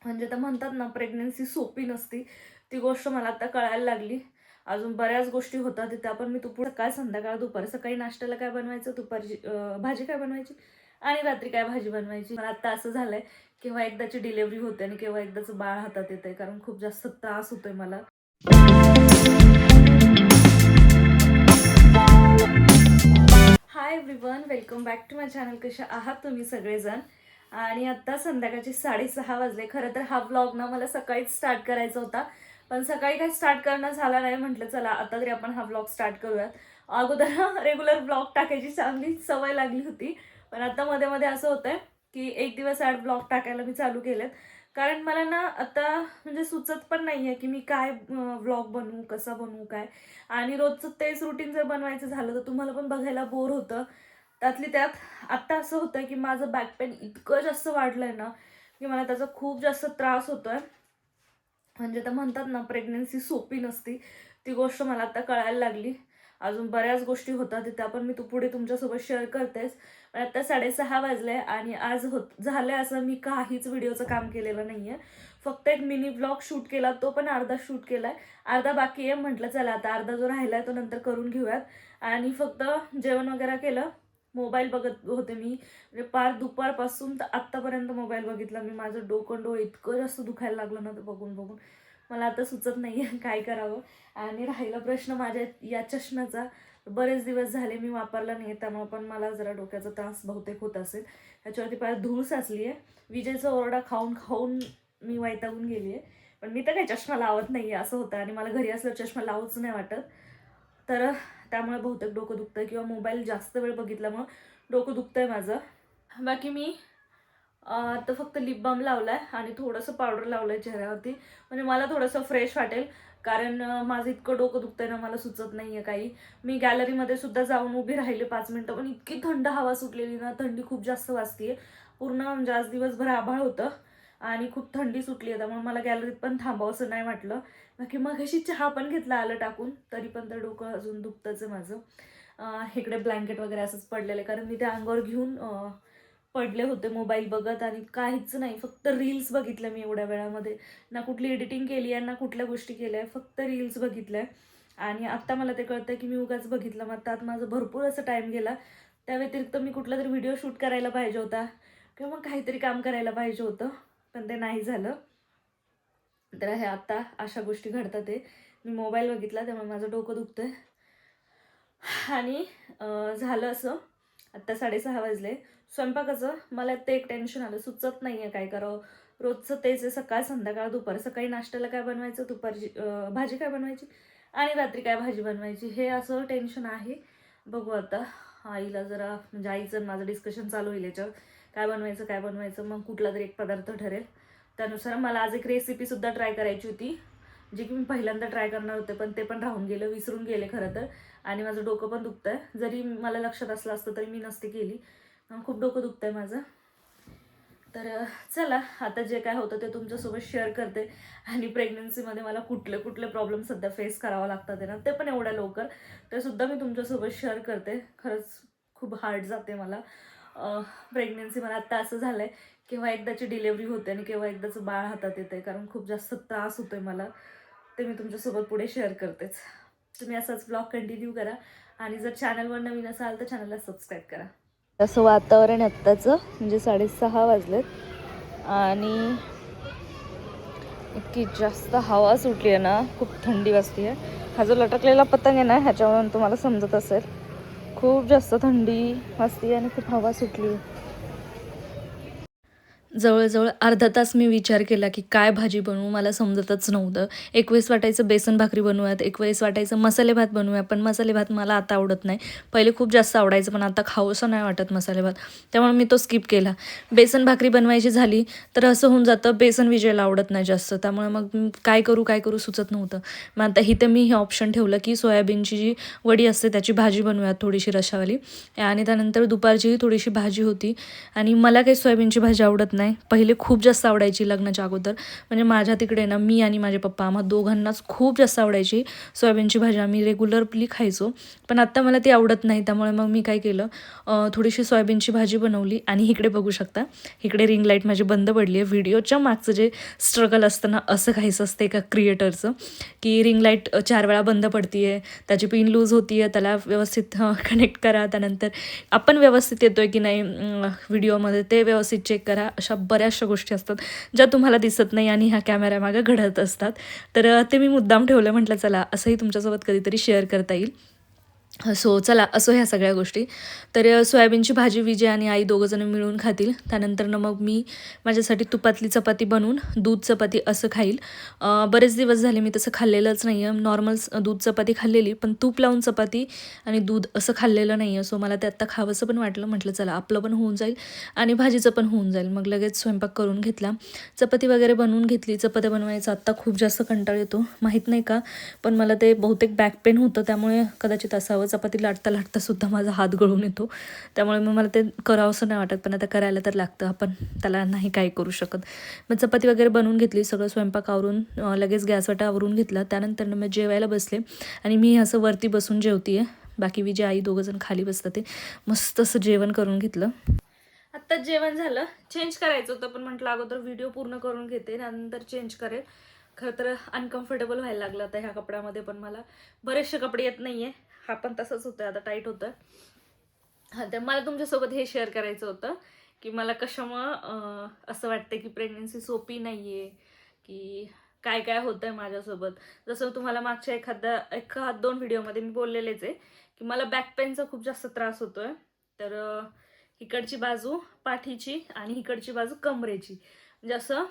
म्हणजे तर म्हणतात ना, प्रेग्नन्सी सोपी नसती. ती गोष्ट मला आता कळायला लागली. अजून बऱ्याच गोष्टी होतात त्या पण मी पुढे सकाळ, संध्याकाळ, दुपार. सकाळी नाश्त्याला काय बनवायचं, दुपारची भाजी काय बनवायची आणि रात्री काय भाजी बनवायची. मला आता असं झालंय, केव्हा एकदाची डिलिव्हरी होते आणि केव्हा एकदाचं बाळ हातात येतंय, कारण खूप जास्त त्रास होतोय मला. Hi everyone, welcome back to my channel. कशा आहात तुम्ही सगळेजण? आणि आता संध्याकाळचे 6:30 वाजले. खरं तर हा व्लॉग ना मला सकाळीच स्टार्ट करायचा होता, पण सकाळी काही स्टार्ट करणं झाला नाही. म्हटलं चला आता तरी आपण हा व्लॉग स्टार्ट करूयात. अगोदर रेग्युलर व्लॉग टाकायची चांगली सवय लागली होती, पण आता मध्ये मध्ये असं होतंय की एक दिवस आड व्लॉग टाकायला मी चालू केलेत. कारण मला ना आता म्हणजे सुचत पण नाहीये की मी काय व्लॉग बनवू, कसा बनवू, काय. आणि रोजचं तेच रुटीन जर बनवायचं झालं तर तुम्हाला पण बघायला बोर होतं. त्यातली त्यात आत्ता असं होतंय की माझं बॅक पेन इतकं जास्त वाढलंय ना की मला त्याचा खूप जास्त त्रास होतोय. म्हणजे तर म्हणतात ना, प्रेग्नन्सी सोपी नसती. ती गोष्ट मला आता कळायला लागली. अजून बऱ्याच गोष्टी होतात त्या पण मी पुढे तुमच्यासोबत शेअर करतेच. पण आता 6:30 वाजले आणि आज झालंय असं मी काहीच व्हिडिओचं काम केलेलं नाहीये. फक्त एक मिनी ब्लॉग शूट केला, तो पण अर्धा शूट केलाय, अर्धा बाकी आहे. म्हटलं चला आता अर्धा जो राहिलाय तो नंतर करून घेऊयात. आणि फक्त जेवण वगैरे केलं, मोबाईल बघत होते मी. म्हणजे पार दुपारपासून तर आत्तापर्यंत मोबाईल बघितला मी. माझं डोळं इतकं जास्त दुखायला लागलं ना ते बघून बघून. मला आता सुचत नाही आहे काय करावं. आणि राहिला प्रश्न माझ्या या चष्म्याचा. बरेच दिवस झाले मी वापरला नाही, त्यामुळे पण मला जरा डोक्याचा त्रास बहुतेक होत असेल. ह्याच्यावरती पार धूळ साचली आहे. विजेचा ओरडा खाऊन खाऊन मी वैतागून गेली आहे. पण मी तर काही चष्मा लावत नाही आहे असं होतं, आणि मला घरी असल्यावर चष्मा लावूच नाही वाटत. तर त्यामुळे बहुतेक डोकं दुखतंय किंवा मोबाईल जास्त वेळ बघितल्यामुळं डोकं दुखतंय माझं. बाकी मी तर फक्त लिप बाम लावलाय आणि थोडंसं पावडर लावलंय चेहऱ्यावरती, म्हणजे मला थोडंसं फ्रेश वाटेल. कारण माझं इतकं डोकं दुखतंय ना, मला सुचत नाहीये काही. मी गॅलरीमध्ये सुद्धा जाऊन उभी राहिले 5 मिनिटं, पण इतकी थंड हवा सुटलेली ना, थंडी खूप जास्त वाजतीये पूर्ण. म्हणजे आज दिवसभर आभाळ होतं आणि खूप थंडी सुटली आहे, त्यामुळे मला गॅलरीत पण थांबावंसं नाही वाटलं. बाकी मग अशी चहा पण घेतला आलं टाकून, तरी पण तर डोकं अजून दुखतंच आहे माझं. इकडे ब्लँकेट वगैरे असंच पडलेलं आहे, कारण मी ते अंगावर घेऊन पडले होते मोबाईल बघत, आणि काहीच नाही, फक्त रील्स बघितल्या मी एवढ्या वेळामध्ये. ना कुठली एडिटिंग केली आहे ना कुठल्या गोष्टी केल्या आहे, फक्त रील्स बघितल्या. आणि आत्ता मला ते कळतंय की मी उगाच बघितलं, मग त्यात माझं भरपूर असं टाईम गेला. त्या व्यतिरिक्त मी कुठला तरी व्हिडिओ शूट करायला पाहिजे होता किंवा मग काहीतरी काम करायला पाहिजे होतं, पण ते नाही झालं. तर हे आत्ता अशा गोष्टी घडतात. ते मी मोबाईल बघितला त्यामुळे माझं डोकं दुखतंय. आणि झालं असं, आत्ता 6:30 वाजले. स्वयंपाकाचं मला ते एक टेन्शन आलं, सुचत नाही आहे काय करावं. रोजचं तेच आहे, सकाळ, संध्याकाळ, दुपार. सकाळी नाश्त्याला काय बनवायचं, दुपारची भाजी काय बनवायची आणि रात्री काय भाजी बनवायची, हे असं टेन्शन आहे. बघू आता आईला जरा, म्हणजे आईचं माझं डिस्कशन चालू होईल याच्यावर, काय बनवायचं काय बनवायचं. मग कुठला तरी एक पदार्थ ठरेल त्यानुसार. मला आज एक रेसिपीसुद्धा ट्राय करायची होती, जी की मी पहिल्यांदा ट्राय करणार होते, पण ते पण राहून गेलं, विसरून गेले खरं तर. आणि माझं डोकं पण दुखतंय. जरी मला लक्षात असलं असतं तरी मी नसते केली. खूप डोकं दुखतंय माझं. तर चला आता जे काय होतं ते तुमच्यासोबत शेअर करते. आणि प्रेग्नन्सीमध्ये मला कुठले कुठले प्रॉब्लेम सध्या फेस करावं लागतात ना, ते पण एवढ्या लवकर, ते सुद्धा मी तुमच्यासोबत शेअर करते. खरंच खूप हार्ड जाते मला प्रेग्नन्सी. मला आत्ता असं झालं आहे, केव्हा एकदाची डिलेवरी होते आणि केव्हा एकदाचं बाळ हातात येते, कारण खूप जास्त त्रास होतोय मला. ते मी तुमच्यासोबत पुढे शेअर करतेच. तुम्ही असाच ब्लॉग कंटिन्यू करा, आणि जर चॅनलवर नवीन असाल तर चॅनलला सबस्क्राईब करा. तसं वातावरण आत्ताचं, म्हणजे 6:30 वाजलेत आणि इतकी जास्त हवा सुटली आहे ना, खूप थंडी वाजते आहे. हा जो लटकलेला पतंग आहे ना, ह्याच्यावरून तुम्हाला समजत असेल, खूप जास्त थंडी वाजते आणि खूप हवा सुटली. जवळजवळ अर्धा तास मी विचार केला की काय भाजी बनवू, मला समजतच नव्हतं. एक वेळेस वाटायचं बेसन भाकरी बनवूयात, एक वेळेस वाटायचं मसाले भात बनवूया, पण मसाले भात मला आता आवडत नाही. पहिले खूप जास्त आवडायचं, पण आता खावंसं नाही वाटत मसाले भात, त्यामुळे मी तो स्किप केला. बेसन भाकरी बनवायची झाली तर असं होऊन जातं, बेसन विजयला आवडत नाही जास्त, त्यामुळे मग काय करू सुचत नव्हतं. मग आता इथं मी हे ऑप्शन ठेवलं की सोयाबीनची जी वडी असते त्याची भाजी बनवूयात, थोडीशी रशावाली. आणि त्यानंतर दुपारची थोडीशी भाजी होती, आणि मला काही सोयाबीनची भाजी आवडत नाही. नाही, पहिले खूप जास्त आवडायची लग्नाच्या अगोदर. म्हणजे माझ्या तिकडे ना मी आणि माझे पप्पा आम्हा दोघांनाच खूप जास्त आवडायची सोयाबीनची भाजी. आम्ही रेग्युलरली खायचो. पण आत्ता मला ती आवडत नाही. त्यामुळे मग मी काय केलं, थोडीशी सोयाबीनची भाजी बनवली. आणि इकडे बघू शकता, इकडे रिंग लाईट माझी बंद पडली आहे. व्हिडिओच्या मागचं जे स्ट्रगल असतं ना, असं काहीच असतं एका क्रिएटरचं, की रिंग लाईट 4 वेळा बंद पडती आहे, त्याची पिन लूज होती आहे, त्याला व्यवस्थित कनेक्ट करा, त्यानंतर आपण व्यवस्थित येतो आहे की नाही व्हिडिओमध्ये ते व्यवस्थित चेक करा. अशा बऱ्याचशा गोष्टी असतात ज्या तुम्हाला दिसत नाही आणि ह्या कॅमेऱ्यामागे घडत असतात. तर ते मी मुद्दाम ठेवलं, म्हटलं चला असंही तुमच्यासोबत कधीतरी शेअर करता येईल. सो चला असो ह्या सगळ्या गोष्टी. तर सोयाबीनची भाजी विजय आणि आई दोघंजणं मिळून खातील. त्यानंतरनं मग मी माझ्यासाठी तुपातली चपाती बनवून दूध चपाती असं खाईल. बरेच दिवस झाले मी तसं खाल्लेलंच नाही आहे. नॉर्मल दूध चपाती खाल्लेली, पण तूप लावून चपाती आणि दूध असं खाल्लेलं नाही आहे. सो मला ते आत्ता खावंसं पण वाटलं. म्हटलं चला आपलं पण होऊन जाईल आणि भाजीचं पण होऊन जाईल. मग लगेच स्वयंपाक करून घेतला, चपाती वगैरे बनवून घेतली. चपात्या बनवायचा आत्ता खूप जास्त कंटाळ येतो, माहीत नाही का, पण मला ते बहुतेक बॅक पेन होतं, त्यामुळे कदाचित असावं. चपाती लाटता लाटता सुद्धा माझा हात गळून येतो, त्यामुळे मग मला ते करावंसं नाही वाटत. पण आता करायला तर लागतं, आपण त्याला नाही काही करू शकत. मग चपाती वगैरे बनवून घेतली, सगळं स्वयंपाक आवरून लगेच गॅसवाटा आवरून घेतला. त्यानंतर मग जेवायला बसले आणि मी असं वरती बसून जेवते आहे. बाकी विजय आई दोघंजण खाली बसतात. ते मस्त असं जेवण करून घेतलं. आत्ताच जेवण झालं. चेंज करायचं होतं, पण म्हटलं अगोदर व्हिडिओ पूर्ण करून घेते, नंतर चेंज करेल. खरं तर अनकम्फर्टेबल व्हायला लागलं आता ह्या कपड्यामध्ये, पण मला बरेचसे कपडे येत नाही आहे. हा पण तसंच होतं, आता टाईट होतं. हां, तर मला तुमच्यासोबत हे शेअर करायचं होतं की मला कशामुळं असं वाटतं की प्रेग्नन्सी सोपी नाही आहे, की काय काय होतं आहे माझ्यासोबत. जसं तुम्हाला मागच्या एखाद 2 व्हिडिओमध्ये मी बोललेलेच आहे की मला बॅक पेनचा खूप जास्त त्रास होतो आहे. तर इकडची बाजू पाठीची आणि इकडची बाजू कमरेची, म्हणजे असं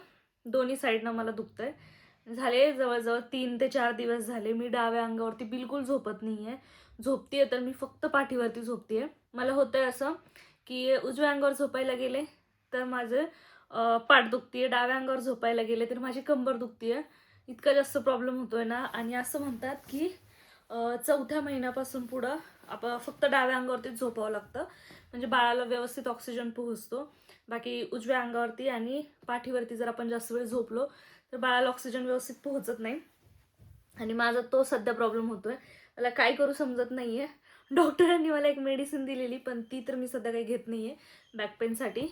दोन्ही साईडनं मला दुखतं आहे. झाले जवळजवळ 3 ते 4 दिवस झाले मी डाव्या अंगावरती बिलकुल झोपत नाही आहे. झोपते तर मी फक्त पाठीवरती झोपते आहे. मला होतं आहे असं की उजव्या अंगावर झोपायला गेले तर माझं पाठ दुखते आहे, डाव्या अंगावर झोपायला गेले तर माझी कंबर दुखते आहे. इतका जास्त प्रॉब्लेम होतो आहे ना. आणि असं म्हणतात की 4थ्या महिन्यापासून पुढं आपण फक्त डाव्या अंगावरतीच झोपावं लागतं, म्हणजे बाळाला व्यवस्थित ऑक्सिजन पोहोचतो. बाकी उजव्या अंगावरती आणि पाठीवरती जर आपण जास्त वेळ झोपलो तर बाळाला ऑक्सिजन व्यवस्थित पोहोचत नाही. आणि माझा तो सध्या प्रॉब्लेम होतो आहे. मला काय करू समजत नाही आहे. डॉक्टरांनी मला एक मेडिसिन दिलेली, पण ती तर मी सध्या काही घेत नाही आहे बॅक पेनसाठी.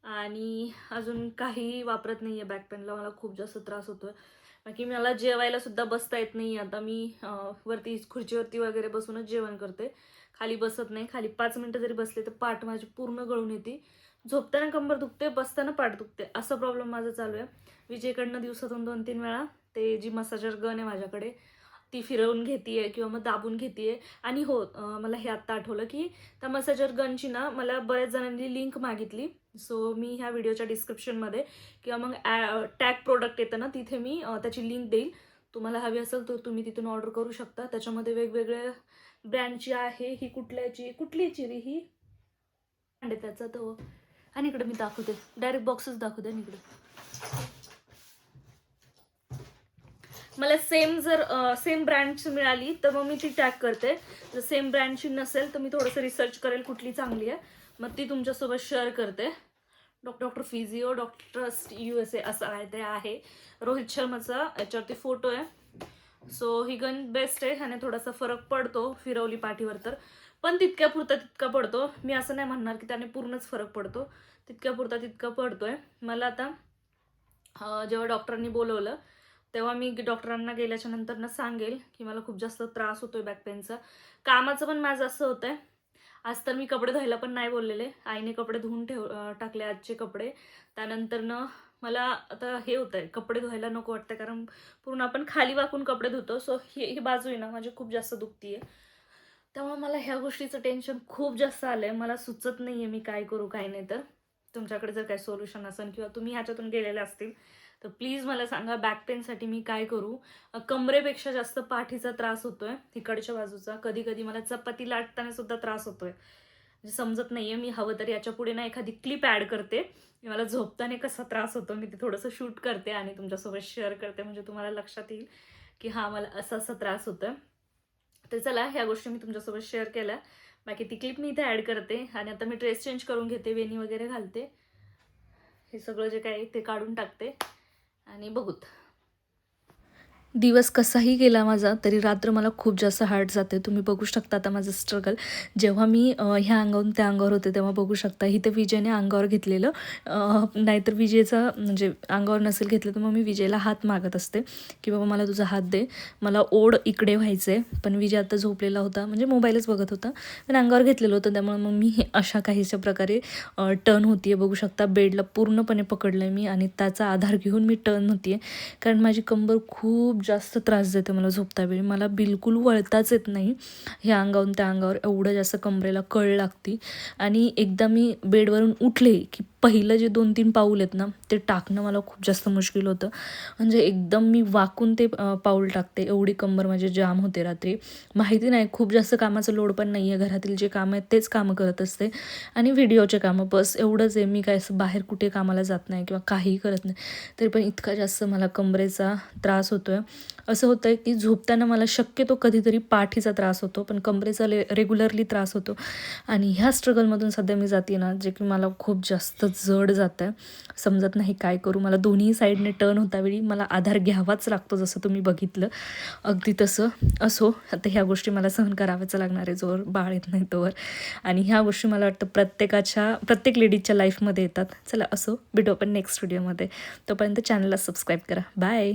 आणि अजून काही वापरत नाही आहे बॅक पेनला. मला खूप जास्त त्रास होतो आहे. बाकी मला जेवायला सुद्धा बसता येत नाही. आता मी वरती खुर्चीवरती वगैरे बसूनच जेवण करते, खाली बसत नाही. खाली 5 मिनटं जरी बसले तर पाठ माझी पूर्ण गळून येते. झोपताना कंबर दुखते, बसताना पाठ दुखते, असा प्रॉब्लेम माझा चालू आहे. विजयकडनं दिवसातून 2-3 वेळा ते जी मसाजर गन आहे माझ्याकडे ती फिरवून घेते किंवा मग दाबून घेते. आणि हो, मला हे आत्ता आठवलं की त्या मसाजर गनची ना मला बऱ्याच जणांनी लिंक मागितली. सो मी ह्या व्हिडिओच्या डिस्क्रिप्शनमध्ये किंवा मग टॅग प्रोडक्ट येतं ना तिथे मी त्याची लिंक देईल. तुम्हाला हवी असेल तर तुम्ही तिथून ऑर्डर करू शकता. त्याच्यामध्ये वेगवेगळ्या ब्रँडची आहे. ही कुठली चिरी ही ब्रँड आहे त्याचा तो. आणि इकडे मी दाखवते, डायरेक्ट बॉक्सच दाखवते आणि इकडे मला सेम ब्रँडची मिळाली तर मग मी ती टॅग करते. जर सेम ब्रँडची नसेल तर मी थोडंसं रिसर्च करेल कुठली चांगली आहे, मग ती तुमच्यासोबत शेअर करते. डॉक्टर फिजिओ, डॉक्टर्स USA असं आहे ते आहे. रोहित शर्माचा याच्यावरती फोटो आहे. सो ही गन बेस्ट आहे. ह्याने थोडासा फरक पडतो फिरवली पाठीवर तर, पण तितक्या पुरता तितका पडतो. मी असं नाही म्हणणार की त्याने पूर्णच फरक पडतो, तितक्या पुरता तितका पडतोय. मला आता जेव्हा डॉक्टरांनी बोलवलं तेव्हा मी डॉक्टरांना गेल्याच्या नंतर सांगेल की मला खूप जास्त त्रास होतोय बॅक पेनचा. कामाचं पण माझं असं होतंय. आज तर मी कपडे धुवायला पण नाही बोललेले, आईने कपडे धुवून टाकले आजचे कपडे. त्यानंतरनं मला आता हे होतंय, कपडे धुवायला नको वाटतं, कारण पूर्ण आपण खाली वाकून कपडे धुतो. सो ही बाजू आहे ना माझी खूप जास्त दुखतीये. त्यामुळे मला ह्या गोष्टीचं टेन्शन खूप जास्त आलंय. मला सुचत नाहीये मी काय करू काय नाही. तर तुमच्याकडे जर काही सोल्युशन असेल किंवा तुम्ही ह्याच्यातून गेलेले असतील तर प्लीज मला सांगा, बॅक पेनसाठी मी काय करू. कमरेपेक्षा जास्त पाठीचा त्रास होतोय, तिकडच्या बाजूचा. कधी कधी मला चपाती लाटताना सुद्धा त्रास होतोय, म्हणजे समजत नाहीये. मी हवं तर याच्या पुढे ना एखादी क्लिप ॲड करते, मला झोपताना कसा त्रास होतो मी ते थोडंसं शूट करते आणि तुमच्यासोबत शेअर करते, म्हणजे तुम्हाला लक्षात येईल की हा मला असा त्रास होतोय. तर चला ह्या गोष्टी मी तुमच्यासोबत शेअर केल्या. बाकी ती क्लिप मी इथे ॲड करते आणि आता मी ड्रेस चेंज करून घेते, वेणी वगैरे घालते. हे सगळं जे काही ते काढून टाकते आणि बघूत. दिवस कसाही गेला माझा तरी रात्र मला खूप जास्त हार्ड जाते. तुम्ही बघू शकता आता माझं स्ट्रगल. जेव्हा मी ह्या अंगावरून त्या अंगावर होते तेव्हा बघू शकता इथे विजयने अंगावर घेतलेलं. नाहीतर विजयचा म्हणजे अंगावर नसेल घेतलं तर मग मी विजयला हात मागत असते की बाबा मला तुझा हात दे, मला ओढ इकडे व्हायचं आहे. पण विजय आता झोपलेला होता म्हणजे मोबाईलच बघत होता, पण अंगावर घेतलेलं होतं त्यामुळे मग मी अशा काहीशा प्रकारे टर्न होती आहे. बघू शकता बेडला पूर्णपणे पकडलं आहे मी आणि त्याचा आधार घेऊन मी टर्न होती आहे. कारण माझी कंबर खूप जास्त त्रास देते मला झोपतावेळी. मला बिलकुल वळताच येत नाही. ह्या अंगावरून त्या अंगावर एवढं जास्त कमरेला कळ लागती. आणि एकदा मी बेडवरून उठले की पहिलं जे 2-3 पाऊल आहेत ना ते टाकणं मला खूप जास्त मुश्किल होतं. म्हणजे एकदम मी वाकून ते पाऊल टाकते, एवढी कंबर माझी जाम होते रात्री. माहिती नाही, खूप जास्त कामाचं लोड पण नाही आहे. घरातील जे कामं आहेत तेच कामं करत असते आणि व्हिडिओचे कामं, बस एवढंच आहे. मी काय असं बाहेर कुठे कामाला जात नाही किंवा काहीही करत नाही. तरी पण इतका जास्त मला कमरेचा त्रास होतो आहे. असं होतं आहे की झोपताना मला शक्यतो कधीतरी पाठीचा त्रास होतो, पण कमरेचा रेग्युलरली त्रास होतो. आणि ह्या स्ट्रगलमधून सध्या मी जाते ना, जे की मला खूप जास्त जड जातं आहे. समजत नाही काय करू. मला दोन्ही साईडने टर्न होतावेळी मला आधार घ्यावाच लागतो, जसं तुम्ही बघितलं अगदी तसं. असो, आता ह्या गोष्टी मला सहन कराव्याच लागणार आहे जोवर बाळ येत नाही तोवर. आणि ह्या गोष्टी मला वाटतं प्रत्येक लेडीजच्या लाईफमध्ये येतात. चला असो, भेटू आपण नेक्स्ट व्हिडिओमध्ये. तोपर्यंत चॅनलला सबस्क्राईब करा. बाय.